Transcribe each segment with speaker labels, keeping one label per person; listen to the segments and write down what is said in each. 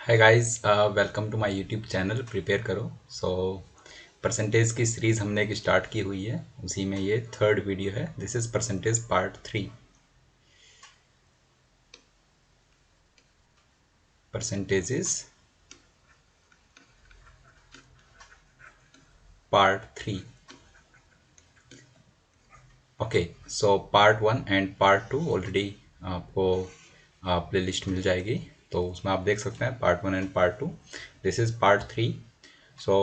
Speaker 1: Hi guys, welcome to my YouTube channel prepare करो। Percentage की series हमने एक स्टार्ट की हुई है, उसी में ये थर्ड वीडियो है। This is percentage part 3। Percentages part 3। Okay, so part 1 and part 2 already आपको प्ले लिस्ट मिल जाएगी, तो उसमें आप देख सकते हैं part 1 and part 2। This is part 3। So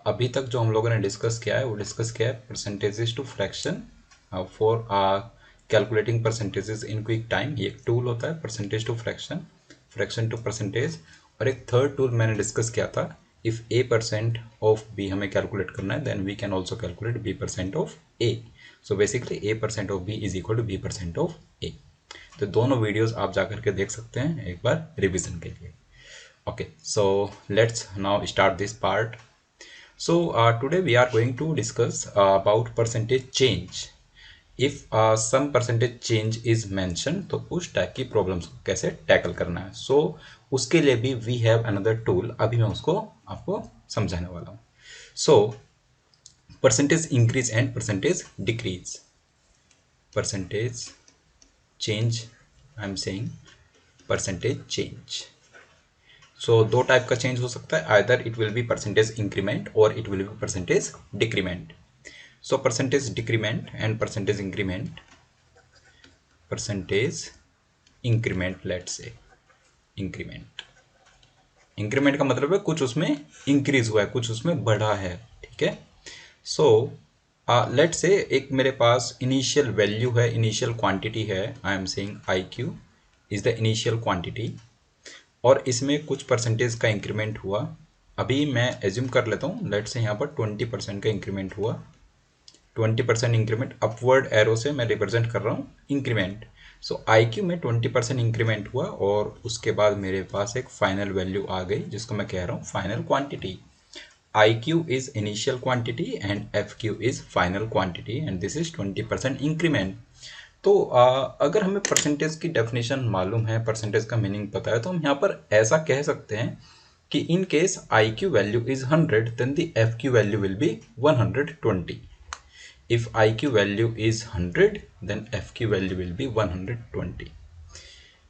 Speaker 1: अभी तक जो हम लोगों ने डिस्कस किया है वो डिस्कस किया है percentages to fraction for calculating percentages in quick time. ये एक टूल होता है percentage to fraction, fraction to percentage. और एक थर्ड टूल मैंने डिस्कस किया था, इफ़ a% ऑफ b हमें कैलकुलेट करना है, then we can also calculate b% of a। So basically a% of b is equal to b% of a। तो दोनों वीडियोस आप जाकर के देख सकते हैं एक बार रिवीजन के लिए। Okay, so let's now start this part. So today we are going to discuss about percentage change. If some percentage change is mentioned, तो उस टाइप की प्रॉब्लम्स को कैसे टैकल करना है। So उसके लिए भी we have another tool, अभी मैं उसको आपको समझाने वाला हूँ। So percentage increase and percentage decrease. Percentage change, I am saying percentage change. सो दो टाइप का चेंज हो सकता है, either it will be percentage increment और it will be percentage decrement. So percentage decrement and percentage increment, percentage increment, let's say increment. Increment का मतलब है कुछ उसमें इंक्रीज हुआ है, कुछ उसमें बढ़ा है, ठीक है। सो लेट्स से एक मेरे पास इनिशियल वैल्यू है, इनिशियल क्वांटिटी है, I am saying I Q is the initial quantity, और इसमें कुछ परसेंटेज का इंक्रीमेंट हुआ। अभी मैं एज्यूम कर लेता हूँ, लेट से यहाँ पर 20% का इंक्रीमेंट हुआ। 20% इंक्रीमेंट, अपवर्ड एरो से मैं रिप्रेजेंट कर रहा हूँ इंक्रीमेंट। सो आई क्यू में 20% इंक्रीमेंट हुआ, और उसके बाद मेरे पास एक फाइनल वैल्यू आ गई जिसको मैं कह रहा हूँ final quantity. I Q is initial quantity and F Q is final quantity, and this is 20% increment. तो अगर हमें परसेंटेज की डेफिनेशन मालूम है, परसेंटेज का मीनिंग पता है, तो हम यहाँ पर ऐसा कह सकते हैं कि in case I Q value is 100, then the F Q value will be 120। If I Q value is 100, then F Q value will be 120।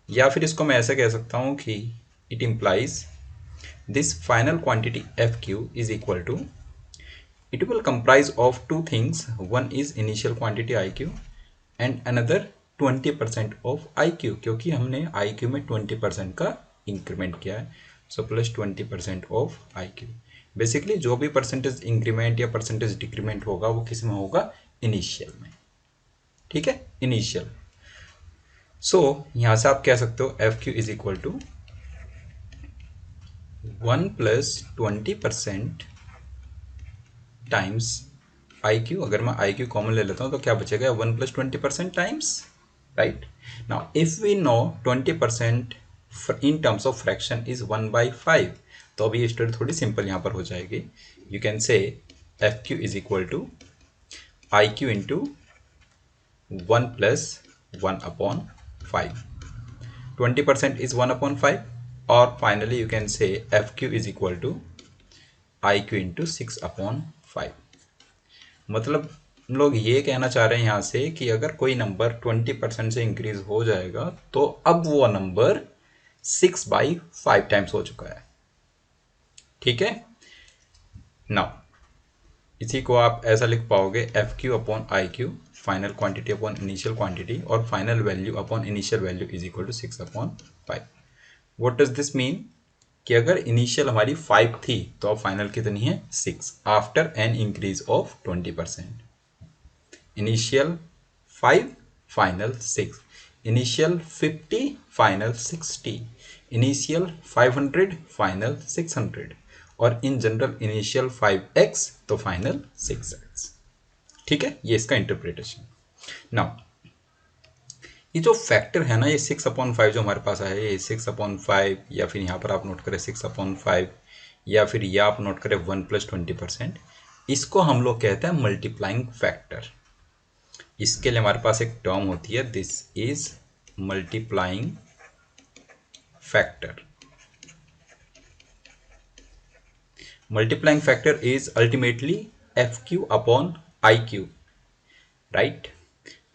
Speaker 1: या फिर इसको मैं ऐसा कह सकता हूँ कि it implies this final quantity F Q is equal to, it will comprise of two things. One is initial quantity IQ and another 20% of IQ, क्योंकि हमने IQ में 20% का इंक्रीमेंट किया है। So plus 20% of IQ। Basically जो भी percentage increment या percentage decrement होगा वो किस में होगा, इनिशियल में, ठीक है, इनिशियल। सो यहाँ से आप कह सकते हो F Q is equal to 1 plus 20% times I Q. अगर मैं आई क्यू कॉमन ले लेता हूँ तो क्या बचेगा, 1 plus 20% times, right. Now if we know 20% in terms of fraction is 1/5, तो अभी ये स्टोरी थोड़ी सिंपल यहाँ पर हो जाएगी। You can say F Q is equal to I Q into 1 plus 1/5। 20% is 1/5, और finally you can say F Q is equal to I Q into 6/5। मतलब हम लोग ये कहना चाह रहे हैं यहाँ से कि अगर कोई नंबर 20% से इंक्रीज हो जाएगा तो अब वो नंबर 6/5 टाइम्स हो चुका है, ठीक है। नाउ इसी को आप ऐसा लिख पाओगे, F Q upon I Q, final quantity upon initial quantity, और final value upon initial value is equal to 6/5। What does this mean, कि अगर इनिशियल हमारी 5 थी तो अब फाइनल कितनी है, 6, after an increase of 20%। Initial 5, final 6, initial 50, final 60, initial 500, final 600, और इन जनरल इनिशियल 5x तो फाइनल 6x, ठीक है। ये इसका इंटरप्रिटेशन। नाउ ये जो फैक्टर है ना, ये 6/5 जो हमारे पास है, ये 6/5, या फिर यहाँ पर आप नोट करें 6/5, या फिर ये आप नोट करें 1 प्लस 20%, इसको हम लोग कहते हैं मल्टीप्लाइंग फैक्टर। इसके लिए हमारे पास एक टर्म होती है, this is multiplying factor. Multiplying factor is ultimately F Q upon I Q, right.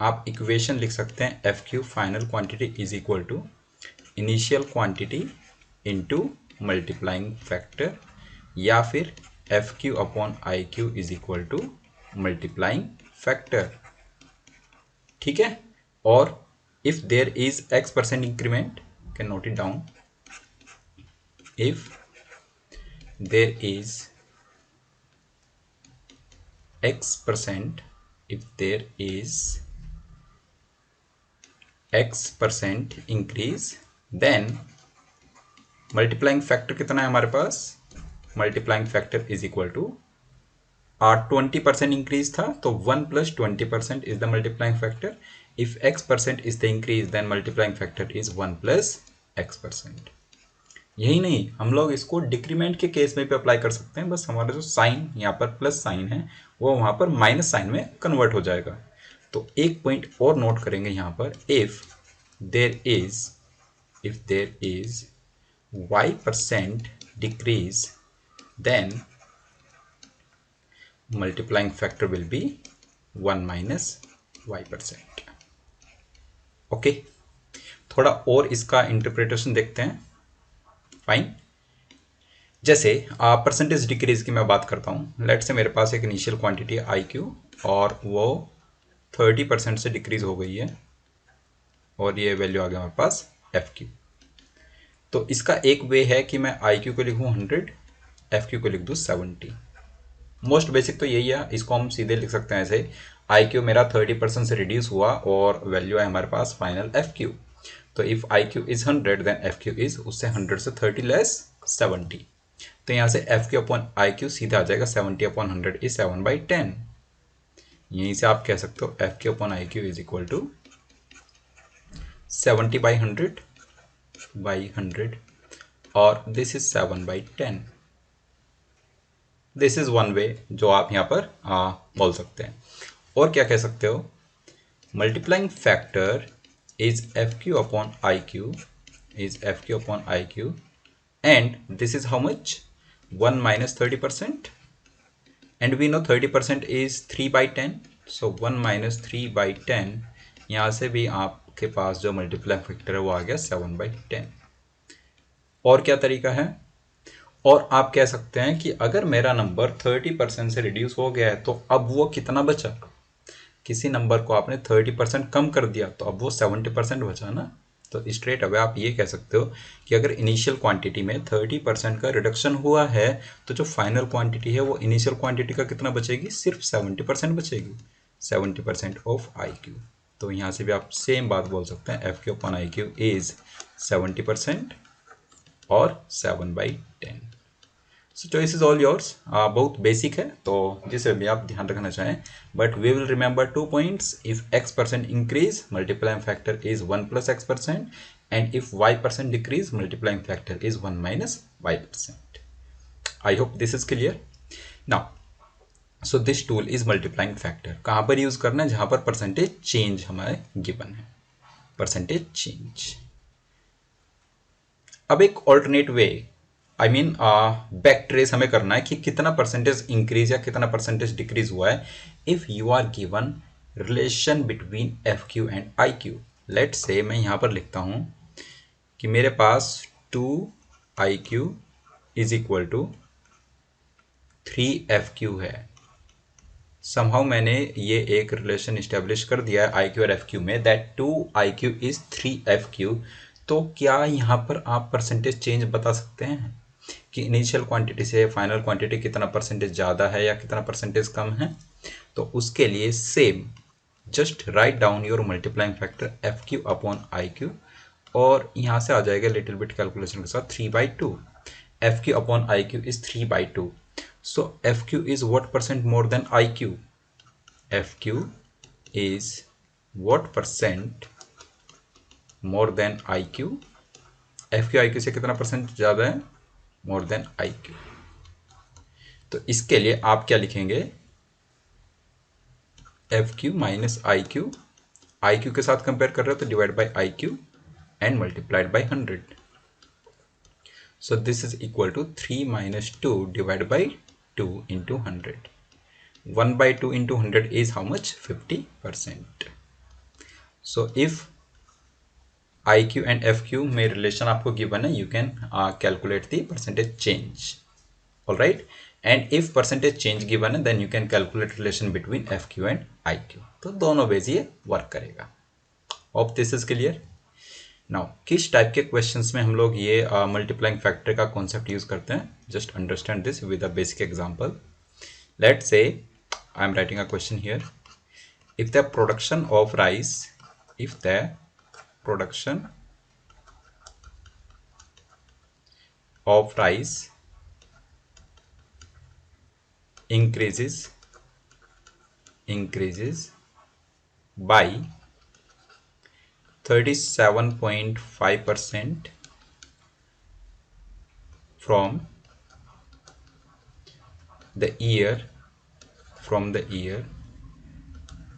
Speaker 1: आप इक्वेशन लिख सकते हैं F Q final quantity is equal to initial quantity into multiplying factor, या फिर F Q upon I Q is equal to multiplying factor, ठीक है। और if there is x% increment, can note it down, if there is x%, if there is x% increase, then multiplying factor कितना है हमारे पास, multiplying factor is equal to 20% increase था तो 1 plus 20% is the multiplying factor. If x% is the increase, then multiplying factor is 1 plus x%. यही नहीं, हम लोग इसको डिक्रीमेंट के केस में भी अप्लाई कर सकते हैं, बस हमारा जो साइन यहाँ पर प्लस साइन है वो वहाँ पर माइनस साइन में कन्वर्ट हो जाएगा। तो एक पॉइंट और नोट करेंगे यहाँ पर, if there is y% decrease, then multiplying factor will be 1 minus y%। Okay, थोड़ा और इसका इंटरप्रिटेशन देखते हैं। फाइन, जैसे परसेंटेज डिक्रीज की मैं बात करता हूँ। लेट से मेरे पास एक इनिशियल क्वांटिटी है आई क्यू और वो 30% से डिक्रीज हो गई है और ये वैल्यू आ गया हमारे पास एफ क्यू। तो इसका एक वे है कि मैं आई क्यू को लिखूँ 100, एफ क्यू को लिख दूँ 70। मोस्ट बेसिक तो यही है, इसको हम सीधे लिख सकते हैं ऐसे, आई क्यू मेरा 30% से रिड्यूस हुआ और वैल्यू है हमारे पास फाइनल एफ क्यू। तो if I Q is 100 then F Q is उससे 100 से 30 लेस 70। तो यहाँ से F Q upon I Q सीधा आ जाएगा 70 अपॉन 100 इज 7/10। यहीं से आप कह सकते हो F Q upon I Q is equal to 70/100 और this is 7/10। This is one way जो आप यहाँ पर बोल सकते हैं। और क्या कह सकते हो, multiplying factor is fq upon iq, is fq upon iq, and this is how much, 1 minus 30%, and we know 30% is 3/10, so 1 minus 3/10, यहाँ से भी आपके पास जो मल्टीप्लाइंग फैक्टर है वो आ गया 7/10। और क्या तरीका है, और आप कह सकते हैं कि अगर मेरा नंबर 30% से रिड्यूस हो गया है तो अब वो कितना बचा, किसी नंबर को आपने 30% कम कर दिया तो अब वो 70% बचा ना। तो स्ट्रेट अवे आप ये कह सकते हो कि अगर इनिशियल क्वांटिटी में 30% का रिडक्शन हुआ है तो जो फाइनल क्वांटिटी है वो इनिशियल क्वांटिटी का कितना बचेगी, सिर्फ 70% बचेगी, 70% ऑफ आई क्यू। तो यहाँ से भी आप सेम बात बोल सकते हैं, F Q upon I Q is 70% और 7/10। So choice is all yours. बहुत बेसिक है तो जिसे भी आप ध्यान रखना चाहें, but we will remember 2 points. If x% increase multiplying factor is 1 plus x%, and if y% decrease multiplying factor is 1 minus y%। I hope this is clear now. So this tool is multiplying factor. कहाँ पर use करना है, जहाँ पर percentage change हमारे given है, percentage change. अब एक alternate way, I mean back trace हमें करना है कि कितना परसेंटेज इंक्रीज या कितना परसेंटेज डिक्रीज हुआ है। If you are given relation between F Q and I Q, let say मैं यहाँ पर लिखता हूँ कि मेरे पास 2IQ is equal to 3FQ है। समहाउ मैंने ये एक रिलेशन इस्टेब्लिश कर दिया है आई क्यू और एफ क्यू में, दैट 2IQ इज 3FQ। तो क्या यहाँ पर आप परसेंटेज चेंज बता सकते हैं कि इनिशियल क्वांटिटी से फाइनल क्वांटिटी कितना परसेंटेज ज़्यादा है या कितना परसेंटेज कम है? तो उसके लिए same, just write down your multiplying factor F Q upon I Q, और यहाँ से आ जाएगा लिटिल बिट कैलकुलेशन के साथ 3/2। F Q upon I Q is 3/2। So F Q is what percent more than I Q? F Q is what percent more than I Q? F Q I Q से कितना percent ज़्यादा है? More than I Q. तो इसके लिए आप क्या लिखेंगे, F Q minus I Q, I Q के साथ कंपेयर कर रहे हो तो divide by I Q and multiplied by 100। So this is equal to 3 minus 2 divided by 2 into 100. 1 by 2 into 100 is how much? 50%. So if IQ and FQ में relation आपको given है, you can calculate the percentage change. Alright, and if percentage change given है, then you can calculate relation between FQ and IQ. तो दोनों ways ये work करेगा. Hope this is clear. Now किस type के questions में हम लोग ये मल्टीप्लाइंग फैक्टर का कॉन्सेप्ट यूज करते हैं? Just understand this with a basic example. Let's say I am writing a question here. If the production of rice, if the production of rice increases by 37.5% from the year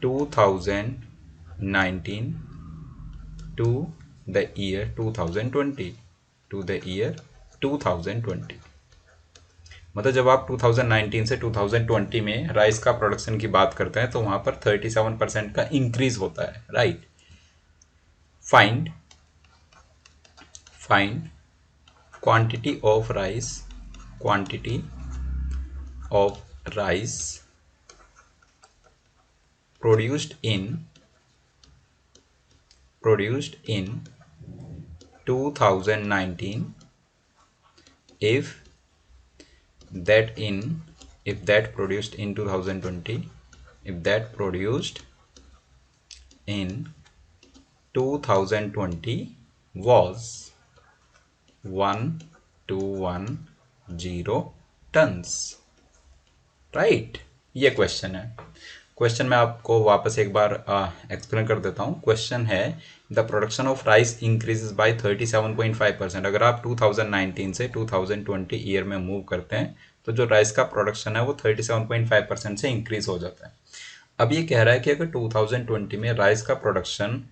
Speaker 1: 2019 to the year 2020 मतलब जब आप 2019 से 2020 में rice का production की बात करते हैं तो वहां पर 37% का इंक्रीज होता है, right. Find quantity of rice produced in 2019 if that produced in 2020 if that produced in 2020 was 1210 tons, right. ये क्वेश्चन है. क्वेश्चन मैं आपको वापस एक बार एक्सप्लेन कर देता हूँ. क्वेश्चन है the production of rice increases by 37.5%. अगर आप 2019 से 2020 ईयर में मूव करते हैं तो जो राइस का प्रोडक्शन है वो 37.5% से इंक्रीज हो जाता है. अब ये कह रहा है कि अगर 2020 में राइस का प्रोडक्शन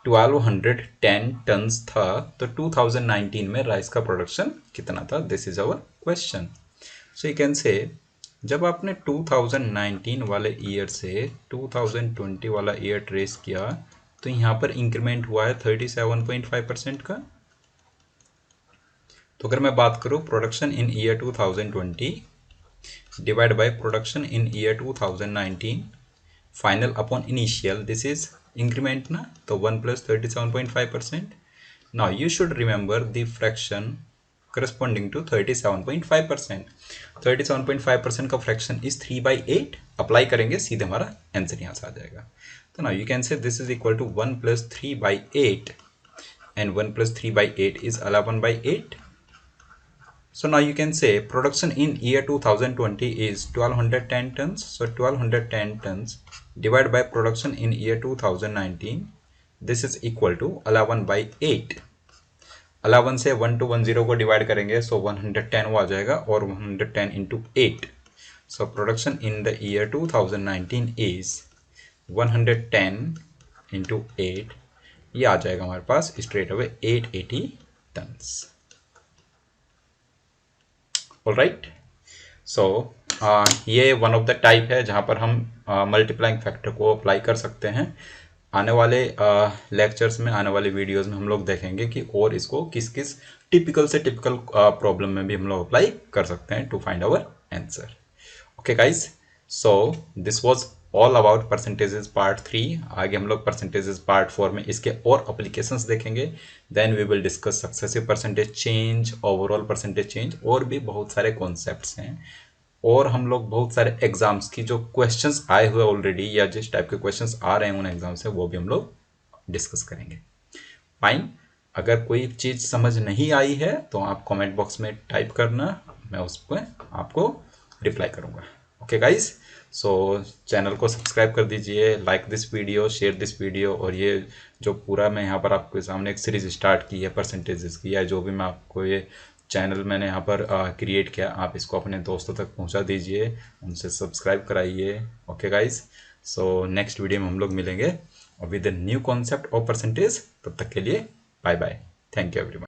Speaker 1: 1210 टन्स था तो 2019 में राइस का प्रोडक्शन कितना था. This is our question. So you can say जब आपने 2019 वाले ईयर से 2020 वाला ईयर ट्रेस किया तो यहाँ पर इंक्रीमेंट हुआ है 37.5% का. तो अगर मैं बात करूँ production in year 2020 divide by production in year 2019 final upon initial, this is increment ना, तो 1 + 37.5%. Now you should remember the fraction corresponding to 37.5%. 37.5% का फ्रैक्शन इज 3/8. अप्लाई करेंगे सीधे हमारा आंसर यहाँ से आ जाएगा. तो now you can say this is equal to 1 + 3/8 and 1 + 3/8 is 11/8. So now you can say production in year 2020 is 1210 tons. So 1210 tons divided by production in year 2019, this is equal to 11/8. 11 से 1 to 10 को divide करेंगे सो 110 वो आ जाएगा और 110 into 8. So production in the year 2019 is 110 into 8. ये आ जाएगा हमारे पास straight away 880 turns. Alright. सो ये वन ऑफ द टाइप है जहाँ पर हम मल्टीप्लाइंग फैक्टर को अप्लाई कर सकते हैं. आने वाले लेक्चर्स में, आने वाले वीडियोस में हम लोग देखेंगे कि और इसको किस किस टिपिकल से टिपिकल प्रॉब्लम में भी हम लोग अप्लाई कर सकते हैं to find our answer. Okay guys, so this was all about percentages part 3. आगे हम लोग परसेंटेजेस पार्ट 4 में इसके और अप्लीकेशंस देखेंगे. Then we will discuss successive percentage change, overall percentage change, और भी बहुत सारे कॉन्सेप्ट्स हैं. और हम लोग बहुत सारे एग्जाम्स की जो क्वेश्चंस आए हुए ऑलरेडी या जिस टाइप के क्वेश्चंस आ रहे हैं उन एग्जाम से वो भी हम लोग डिस्कस करेंगे. फाइन. अगर कोई चीज़ समझ नहीं आई है तो आप कमेंट बॉक्स में टाइप करना, मैं उस पर आपको रिप्लाई करूँगा. ओके गाइज, सो चैनल को सब्सक्राइब कर दीजिए, like this video, share this video. और ये जो पूरा मैं यहाँ पर आपके सामने एक सीरीज स्टार्ट की है परसेंटेजेस की, या जो भी मैं आपको ये चैनल मैंने यहाँ पर क्रिएट किया, आप इसको अपने दोस्तों तक पहुँचा दीजिए, उनसे सब्सक्राइब कराइए. Okay guys, so next video में हम लोग मिलेंगे with new concept of percentage. तब तक के लिए bye bye. Thank you everyone.